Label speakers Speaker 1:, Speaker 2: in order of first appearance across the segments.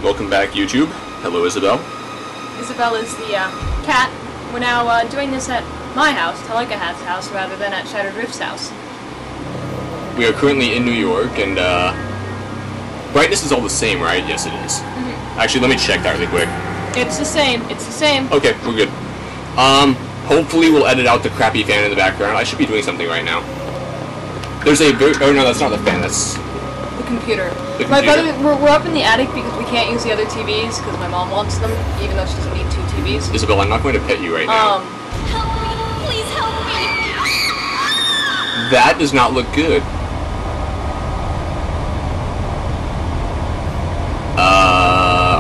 Speaker 1: Welcome back, YouTube. Hello, Isabel.
Speaker 2: Isabel is the cat. We're now doing this at my house, Tallakahath's house, rather than at Chattur'gha's house.
Speaker 1: We are currently in New York, and brightness is all the same, right? Yes, it is. Actually, let me check that really quick.
Speaker 2: It's the same. It's the same.
Speaker 1: Okay, we're good. Hopefully we'll edit out the crappy fan in the background. I should be doing something right now. There's a very... Oh, no, that's not the fan. That's...
Speaker 2: The computer.
Speaker 1: The computer.
Speaker 2: My brother... We're up in the attic because we can't use the other TVs because my mom wants them, even though she doesn't need 2 TVs.
Speaker 1: Isabel, I'm not going to pet you right now.
Speaker 3: Help me! Please help me!
Speaker 1: That does not look good.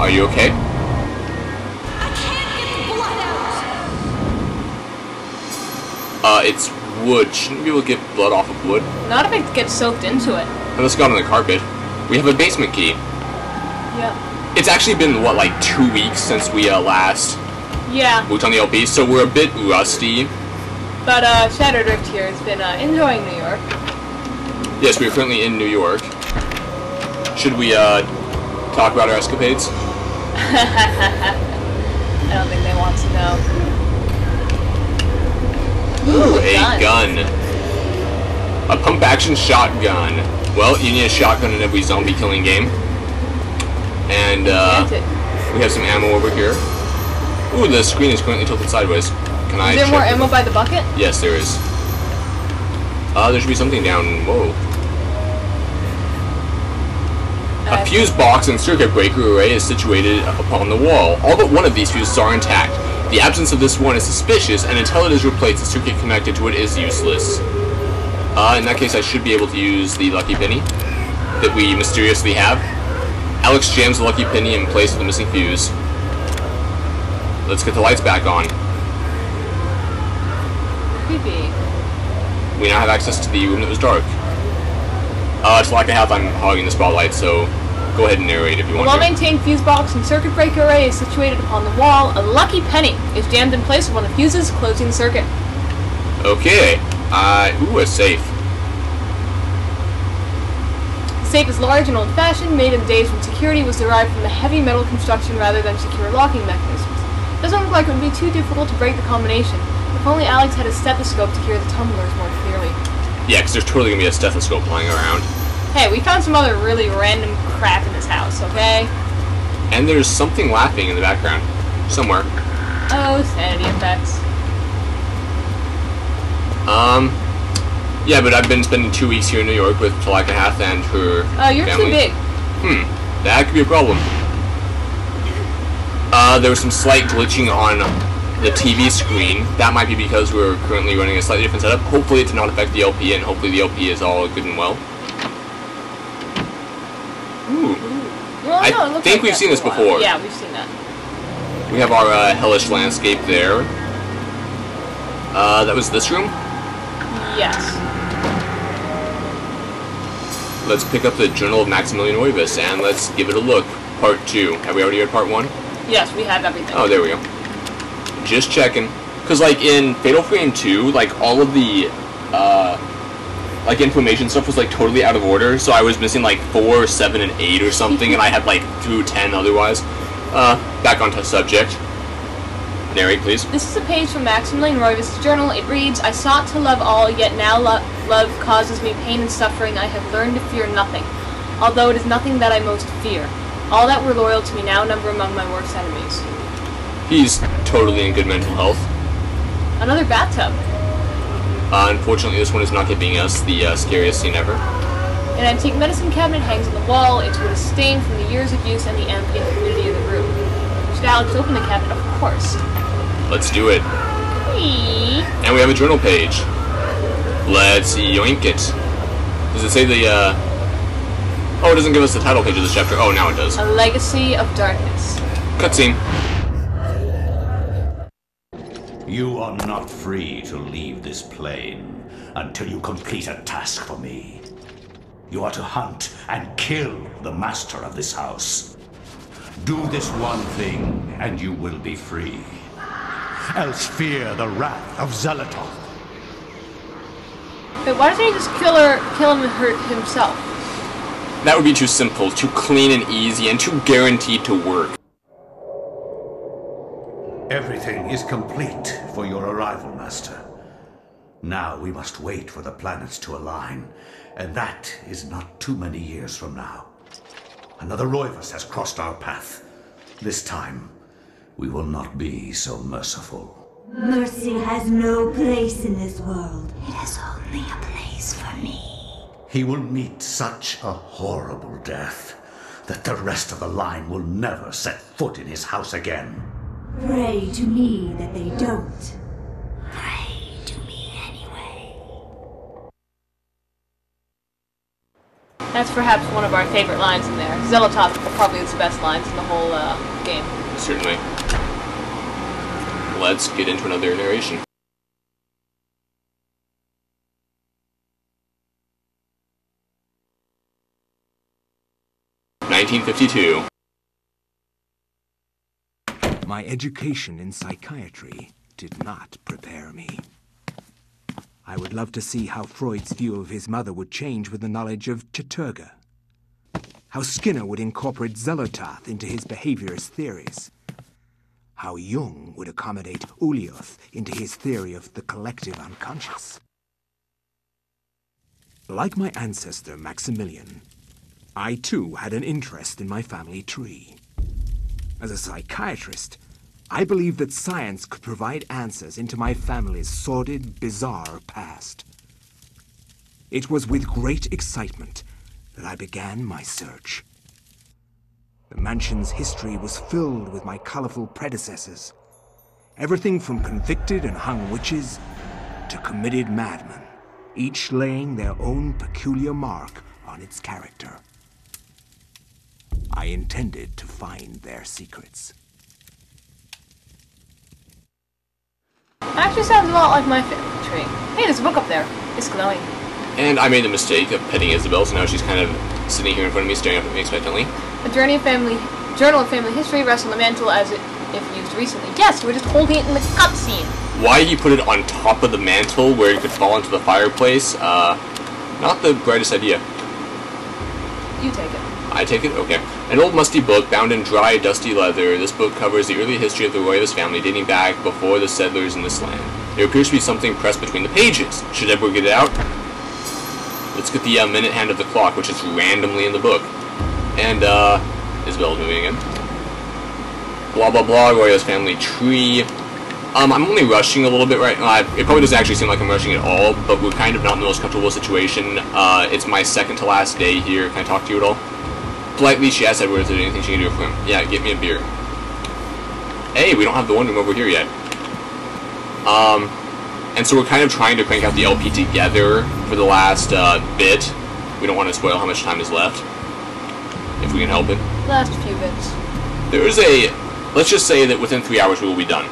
Speaker 1: Are you okay?
Speaker 3: I can't get the blood out!
Speaker 1: It's wood. Shouldn't we be able to get blood off of wood?
Speaker 2: Not if it gets soaked into it.
Speaker 1: Unless it got on the carpet. We have a basement key.
Speaker 2: Yep.
Speaker 1: It's actually been, what, like 2 weeks since we last moved on the LP, so we're a bit rusty.
Speaker 2: But Chattur'gha here has been enjoying New York.
Speaker 1: Yes, we are currently in New York. Should we talk about our escapades?
Speaker 2: I don't think they want to know.
Speaker 1: Ooh, a gun. A pump-action shotgun. Well, you need a shotgun in every zombie-killing game. And, we have some ammo over here. Ooh, the screen is currently tilted sideways. Can I check?
Speaker 2: Is there more ammo by the bucket?
Speaker 1: Yes, there is. There should be something down. Whoa. A fuse box and circuit breaker array is situated upon the wall. All but one of these fuses are intact. The absence of this one is suspicious, and until it is replaced, the circuit connected to it is useless. In that case, I should be able to use the lucky penny that we mysteriously have. Alex jams the lucky penny in place of the missing fuse. Let's get the lights back on.
Speaker 2: Creepy.
Speaker 1: We now have access to the room that was dark. Tallakahath, I'm hogging the spotlight, so go ahead and narrate if you want to.
Speaker 2: A well-maintained fuse box and circuit breaker array is situated upon the wall. A lucky penny is jammed in place of one of the fuses, closing the circuit.
Speaker 1: Okay. Ooh, a safe.
Speaker 2: The safe is large and old-fashioned, made in days when security was derived from the heavy metal construction rather than secure locking mechanisms. Doesn't look like it would be too difficult to break the combination. If only Alex had a stethoscope to hear the tumblers more clearly.
Speaker 1: Yeah, because there's totally going to be a stethoscope lying around.
Speaker 2: Hey, we found some other really random crap in this house, okay?
Speaker 1: And there's something laughing in the background. Somewhere.
Speaker 2: Oh, sanity effects.
Speaker 1: Yeah, but I've been spending 2 weeks here in New York with Tallakahath and her
Speaker 2: you're
Speaker 1: family.
Speaker 2: too big.
Speaker 1: That could be a problem. There was some slight glitching on the TV screen. That might be because we're currently running a slightly different setup. Hopefully it did not affect the LP, and hopefully the LP is all good and well. Ooh.
Speaker 2: Well,
Speaker 1: I
Speaker 2: no,
Speaker 1: think we've seen this before.
Speaker 2: Yeah, we've seen that.
Speaker 1: We have our hellish landscape there. That was this room?
Speaker 2: Yes.
Speaker 1: Let's pick up the Journal of Maximilian Oibus, and let's give it a look. Part 2. Have we already read Part 1?
Speaker 2: Yes, we have everything.
Speaker 1: Oh, there we go. Just checking. Because, like, in Fatal Frame 2, like, all of the, like, information stuff was, like, totally out of order, so I was missing, like, 4, 7, and 8 or something, and I had, like, through 10 otherwise. Back onto subject. Narrate, please.
Speaker 2: This is a page from Maximilian Roivus' journal. It reads, I sought to love all, yet now love causes me pain and suffering. I have learned to fear nothing, although it is nothing that I most fear. All that were loyal to me now number among my worst enemies.
Speaker 1: He's totally in good mental health.
Speaker 2: Another bathtub.
Speaker 1: Unfortunately, this one is not giving us the scariest scene ever.
Speaker 2: An antique medicine cabinet hangs on the wall. Its wood is stained from the years of use and the ambient humidity of the room. Should Alex open the cabinet? Of course.
Speaker 1: Let's do it.
Speaker 2: Whee!
Speaker 1: And we have a journal page. Let's yoink it. Does it say the, Oh, it doesn't give us the title page of this chapter. Oh, now it does.
Speaker 2: A Legacy of Darkness.
Speaker 1: Cutscene.
Speaker 4: You are not free to leave this plane until you complete a task for me. You are to hunt and kill the master of this house. Do this one thing, and you will be free. Else fear the wrath of Xel'lotath.
Speaker 2: Wait, why doesn't he just kill him and hurt himself?
Speaker 1: That would be too simple, too clean and easy, and too guaranteed to work.
Speaker 4: Everything is complete for your arrival, Master. Now we must wait for the planets to align, and that is not too many years from now. Another Roivus has crossed our path. This time, we will not be so merciful.
Speaker 5: Mercy has no place in this world. It has only a place for me.
Speaker 4: He will meet such a horrible death that the rest of the line will never set foot in his house again.
Speaker 5: Pray to me that they don't.
Speaker 3: Pray to me anyway.
Speaker 2: That's perhaps one of our favorite lines in there. Xel'lotath are probably the best lines in the whole game.
Speaker 1: Certainly. Let's get into another narration. (1952).
Speaker 6: My education in psychiatry did not prepare me. I would love to see how Freud's view of his mother would change with the knowledge of Chattur'gha. How Skinner would incorporate Xel'lotath into his behaviorist theories. How Jung would accommodate Xel'lotath into his theory of the collective unconscious. Like my ancestor Maximilian, I too had an interest in my family tree. As a psychiatrist, I believed that science could provide answers into my family's sordid, bizarre past. It was with great excitement that I began my search. The mansion's history was filled with my colorful predecessors. Everything from convicted and hung witches to committed madmen, each laying their own peculiar mark on its character. I intended to find their secrets.
Speaker 2: Actually sounds a lot like my family tree. Hey, there's a book up there. It's glowing.
Speaker 1: And I made the mistake of petting Isabel, so now she's kind of sitting here in front of me, staring up at me expectantly.
Speaker 2: A Journal of Family History rests on the mantle as if used recently. Yes, we're just holding it in the cutscene.
Speaker 1: Why he put it on top of the mantle where it could fall into the fireplace, not the brightest idea.
Speaker 2: You take it.
Speaker 1: I take it? Okay. An old musty book bound in dry, dusty leather. This book covers the early history of the Roivus family dating back before the settlers in this land. There appears to be something pressed between the pages. Should Edward get it out? Let's get the minute hand of the clock, which is randomly in the book. And, Isabel's moving again. Blah blah blah, Roivus family tree. I'm only rushing a little bit right now. It probably doesn't actually seem like I'm rushing at all, but we're kind of not in the most comfortable situation. It's my second to last day here. Can I talk to you at all? Politely, she asked Edward if there's anything she can do for him. Yeah, get me a beer. Hey, we don't have the one room over here yet. And so we're kind of trying to crank out the LP together for the last bit. We don't want to spoil how much time is left, if we can help it.
Speaker 2: Last few bits.
Speaker 1: There is a... Let's just say that within 3 hours we will be done.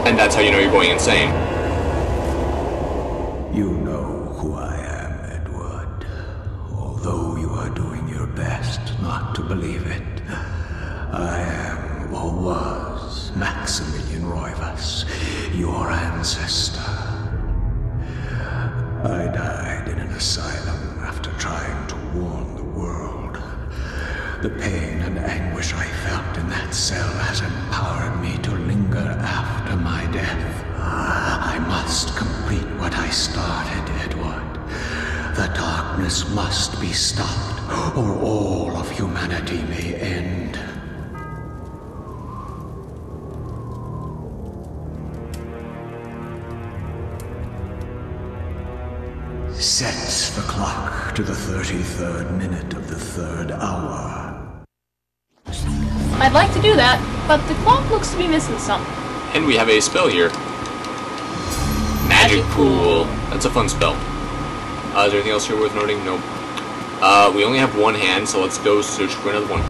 Speaker 1: And that's how you know you're going insane.
Speaker 4: You know who I am, Edward. Although you are doing your best not to believe it, I am, or was, Maximilian Roivus, your ancestor. I died in an asylum after trying to warn the world. The pain and anguish I felt in that cell has empowered me to linger after my death. I must complete what I started, Edward. The darkness must be stopped, or all of humanity may end. Sets the clock to the 33rd minute of the 3rd hour.
Speaker 2: I'd like to do that, but the clock looks to be missing something.
Speaker 1: And we have a spell here. Magic Pool. That's a fun spell. Is there anything else here worth noting? Nope. We only have one hand, so let's go search for another one.